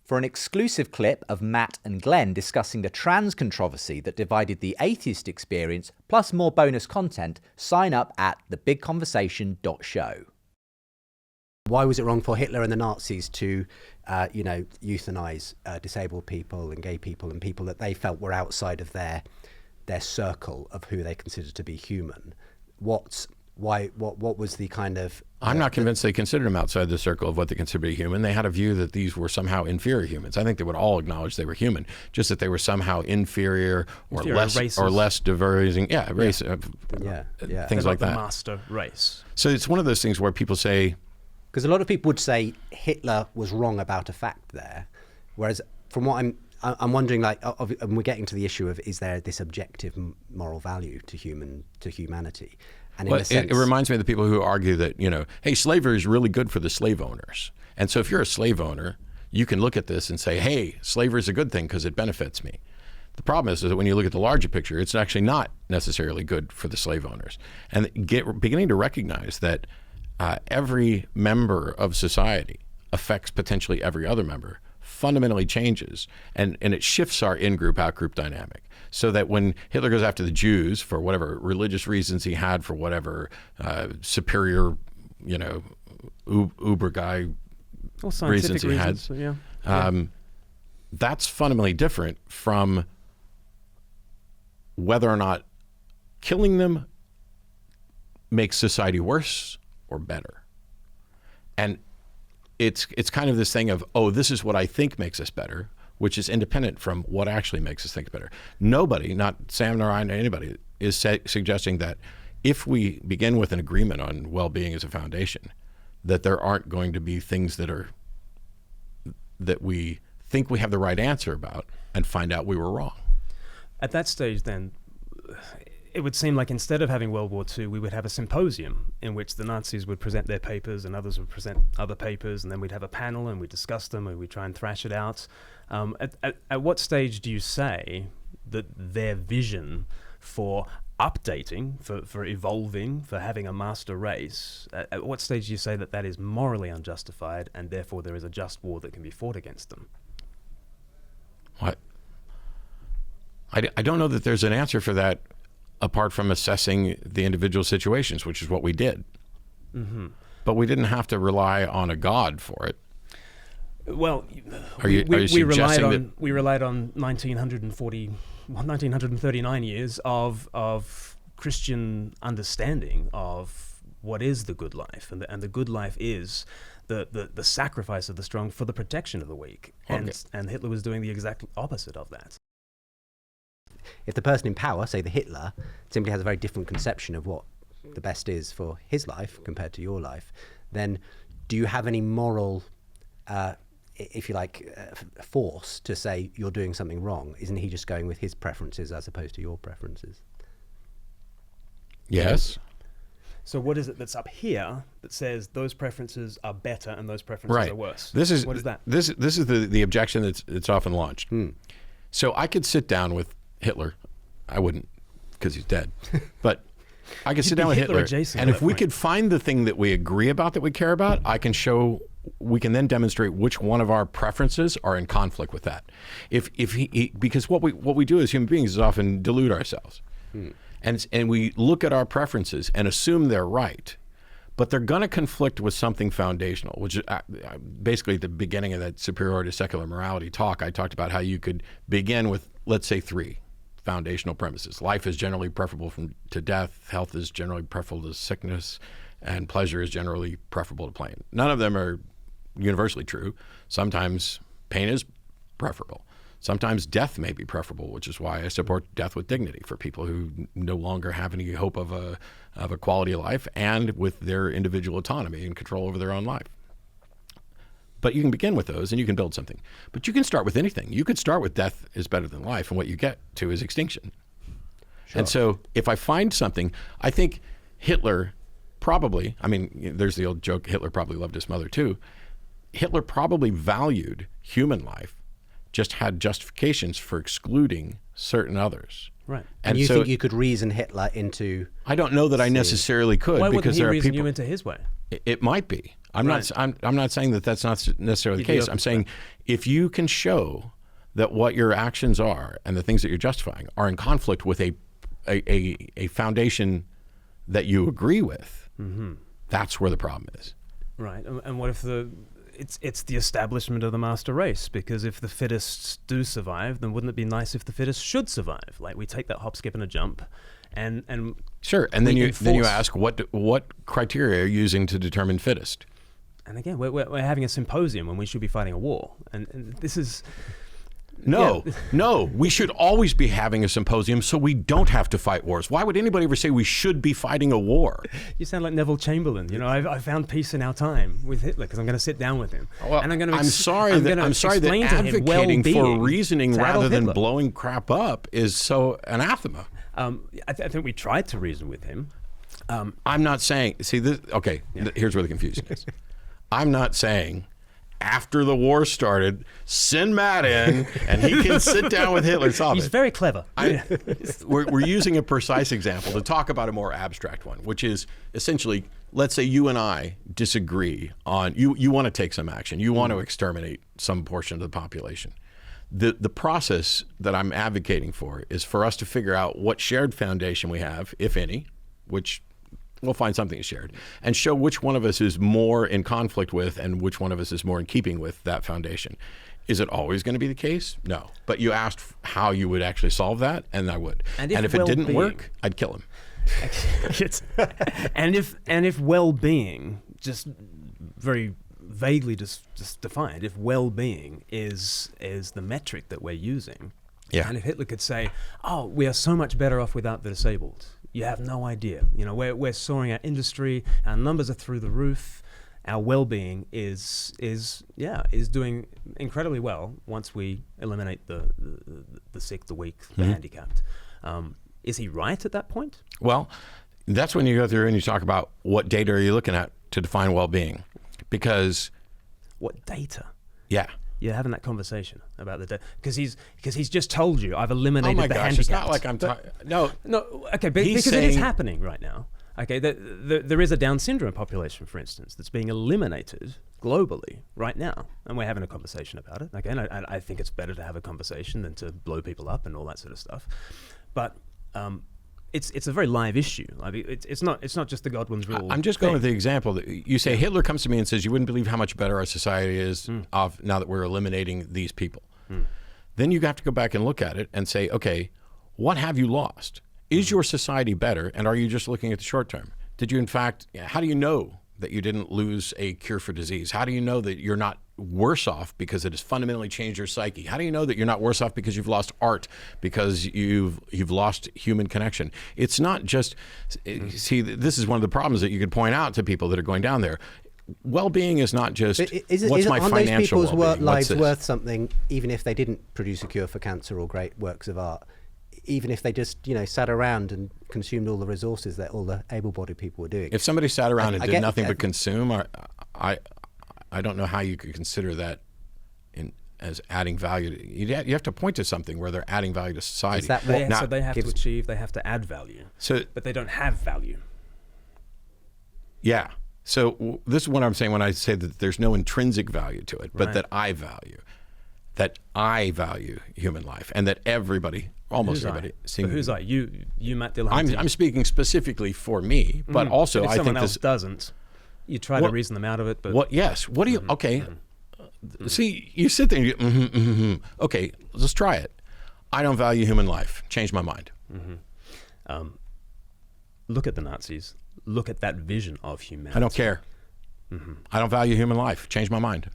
For an exclusive clip of Matt and Glenn discussing the trans controversy that divided the atheist experience, plus more bonus content, sign up at thebigconversation.show. Why was it wrong for Hitler and the Nazis to, euthanize disabled people and gay people and people that they felt were outside of their circle of who they considered to be human? What was the kind of... I'm not convinced they considered them outside the circle of what they considered to be human. They had a view that these were somehow inferior humans. I think they would all acknowledge they were human, just that they were somehow inferior or less diverse. Yeah, race. Things like that. The master race. So it's one of those things where people say... Because a lot of people would say Hitler was wrong about a fact there, whereas from what I'm wondering, and we're getting to the issue of, is there this objective moral value to humanity? And in a sense, it reminds me of the people who argue that, hey, slavery is really good for the slave owners. And so if you're a slave owner, you can look at this and say, hey, slavery is a good thing because it benefits me. The problem is that when you look at the larger picture, it's actually not necessarily good for the slave owners. And beginning to recognize that every member of society affects potentially every other member fundamentally changes, and it shifts our in-group, out-group dynamic. So that when Hitler goes after the Jews for whatever religious reasons he had, for whatever superior, uber guy reasons he had, that's fundamentally different from whether or not killing them makes society worse or better. And it's kind of this thing of, oh, this is what I think makes us better, which is independent from what actually makes us think better. Nobody, not Sam nor I nor anybody, is suggesting that if we begin with an agreement on well-being as a foundation, that there aren't going to be things that we think we have the right answer about and find out we were wrong. At that stage, then, it would seem like instead of having World War II, we would have a symposium in which the Nazis would present their papers and others would present other papers, and then we'd have a panel and we'd discuss them and we'd try and thrash it out. At what stage do you say that their vision for updating, for evolving, for having a master race, at what stage do you say that is morally unjustified and therefore there is a just war that can be fought against them? What? I don't know that there's an answer for that apart from assessing the individual situations, which is what we did. Mm-hmm. But we didn't have to rely on a God for it. Well, we relied on 1939 years of Christian understanding of what is the good life, and the good life is the sacrifice of the strong for the protection of the weak. Okay. And Hitler was doing the exact opposite of that. If the person in power, say the Hitler, simply has a very different conception of what the best is for his life compared to your life, then do you have any moral, if you like, force to say you're doing something wrong? Isn't he just going with his preferences as opposed to your preferences? Yes. So what is it that's up here that says those preferences are better and those preferences are worse? What is that? This is the objection that's often launched. So I could sit down with Hitler. I wouldn't, because he's dead. But I could sit down with Hitler, and if we could find the thing that we agree about, that we care about, we can then demonstrate which one of our preferences are in conflict with that. Because what we do as human beings is often delude ourselves. And we look at our preferences and assume they're right, but they're going to conflict with something foundational, which is basically at the beginning of that superiority to secular morality talk. I talked about how you could begin with, let's say, 3 foundational premises. Life is generally preferable to death, health is generally preferable to sickness, and pleasure is generally preferable to pain. None of them are universally true. Sometimes pain is preferable. Sometimes death may be preferable, which is why I support death with dignity for people who no longer have any hope of a quality of life and with their individual autonomy and control over their own life. But you can begin with those and you can build something. But you can start with anything. You could start with death is better than life, and what you get to is extinction. Sure. And so if I find something, I think Hitler probably, there's the old joke, Hitler probably loved his mother too. Hitler probably valued human life, just had justifications for excluding certain others. Right. And you think you could reason Hitler into... I don't know that I necessarily could. Why because wouldn't he there are reason people, you into his way? It might be. I'm not saying that that's not necessarily the case. I'm saying if you can show that what your actions are and the things that you're justifying are in conflict with a foundation that you agree with, that's where the problem is. Right. And what if it's the establishment of the master race? Because if the fittest do survive, then wouldn't it be nice if the fittest should survive? Like, we take that hop, skip, and a jump, and sure. And then you ask what criteria are you using to determine fittest? And again, we're having a symposium when we should be fighting a war, and this is. No, we should always be having a symposium so we don't have to fight wars. Why would anybody ever say we should be fighting a war? You sound like Neville Chamberlain. You know, I found peace in our time with Hitler because I'm going to sit down with him. Well, and I'm sorry that advocating for reasoning rather than blowing crap up is so anathema. I think we tried to reason with him. I'm not saying, here's where the confusion is. I'm not saying after the war started, send Matt in and he can sit down with Hitler and solve it. He's very clever. We're using a precise example to talk about a more abstract one, which is essentially, let's say you and I disagree on, you want to take some action. You want to exterminate some portion of the population. The process that I'm advocating for is for us to figure out what shared foundation we have, if any, which we'll find something shared, and show which one of us is more in conflict with and which one of us is more in keeping with that foundation. Is it always going to be the case? No. But you asked how you would actually solve that, and I would. And if it didn't work, I'd kill him. and if well-being, just very vaguely just defined, if well-being is the metric that we're using, and if Hitler could say, oh, we are so much better off without the disabled. You have no idea. You know, we're soaring our industry. Our numbers are through the roof. Our well-being is doing incredibly well once we eliminate the sick, the weak, the handicapped. Is he right at that point? Well, that's when you go through and you talk about what data are you looking at to define well-being, because what data? Yeah. You're having that conversation about the data because he's just told you I've eliminated the handicapped. It's not like I'm talking. No. Okay, because it is happening right now. Okay, there is a Down syndrome population, for instance, that's being eliminated globally right now, and we're having a conversation about it. Okay, and I think it's better to have a conversation than to blow people up and all that sort of stuff. But it's a very live issue. I mean, it's not just the Godwin's rule. I'm just going with the example that you say Hitler comes to me and says, you wouldn't believe how much better our society is off now that we're eliminating these people. Then you have to go back and look at it and say, okay, what have you lost? Is your society better, and are you just looking at the short term? Did you, in fact, how do you know that you didn't lose a cure for disease? How do you know that you're not worse off because it has fundamentally changed your psyche? How do you know that you're not worse off because you've lost art, because you've lost human connection? It's not just, see, this is one of the problems that you could point out to people that are going down there. Well-being is not just what's my financial well-being. Those people's lives worth something even if they didn't produce a cure for cancer or great works of art? Even if they just, sat around and consumed all the resources that all the able-bodied people were doing. If somebody sat around and did nothing but consume, I don't know how you could consider that as adding value. You have to point to something where they're adding value to society. So they have to add value. But they don't have value. Yeah. So this is what I'm saying when I say that there's no intrinsic value to it, but that I value human life, and that everybody, almost everybody. Who's I? You, Matt Dillahunty. I'm speaking specifically for me, but also if I think someone else doesn't. You try to reason them out of it, but what do you? Okay, see, you sit there and you okay, let's try it. I don't value human life. Change my mind. Look at the Nazis. Look at that vision of humanity. I don't care. I don't value human life. Change my mind.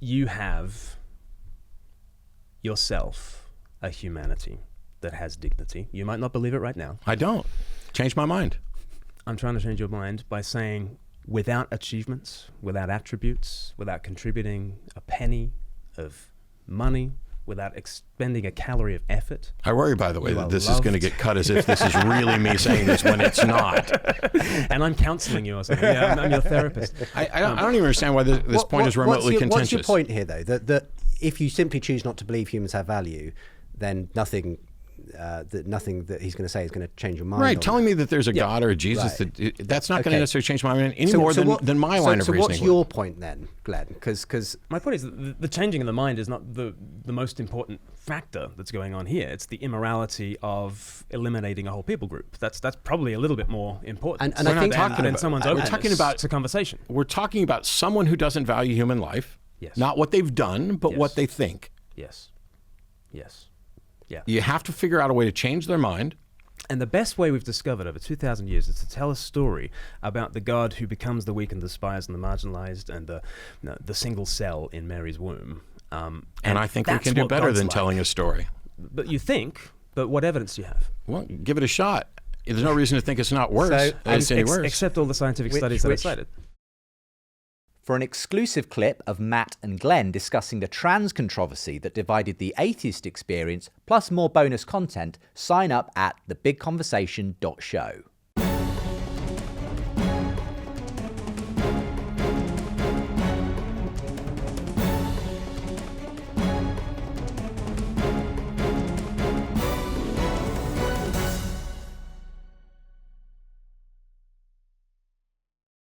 You have yourself a humanity that has dignity. You might not believe it right now. I don't. Change my mind. I'm trying to change your mind by saying without achievements, without attributes, without contributing a penny of money, without expending a calorie of effort. I worry, by the way, that this is going to get cut as if this is really me saying this when it's not. And I'm counseling you or something. Yeah, I'm your therapist. I don't even understand why this point is remotely contentious. What's your point here, though? That if you simply choose not to believe humans have value, then nothing that he's going to say is going to change your mind. Right, telling me that there's a God or a Jesus, that's not going to necessarily change my mind any more than my line of reasoning. So what's your point then, Glenn? Because my point is that the changing of the mind is not the most important factor that's going on here. It's the immorality of eliminating a whole people group. That's probably a little bit more important. And I think than someone's openness to conversation. We're talking about someone who doesn't value human life, not what they've done, but what they think. Yes. Yeah. You have to figure out a way to change their mind. And the best way we've discovered over 2,000 years is to tell a story about the God who becomes the weak and despised and the marginalized and the single cell in Mary's womb. And I think we can do better than telling a story. But you think, but what evidence do you have? Well, give it a shot. There's no reason to think it's not worse. Except all the scientific studies that are cited. For an exclusive clip of Matt and Glenn discussing the trans controversy that divided the atheist experience, plus more bonus content, sign up at thebigconversation.show.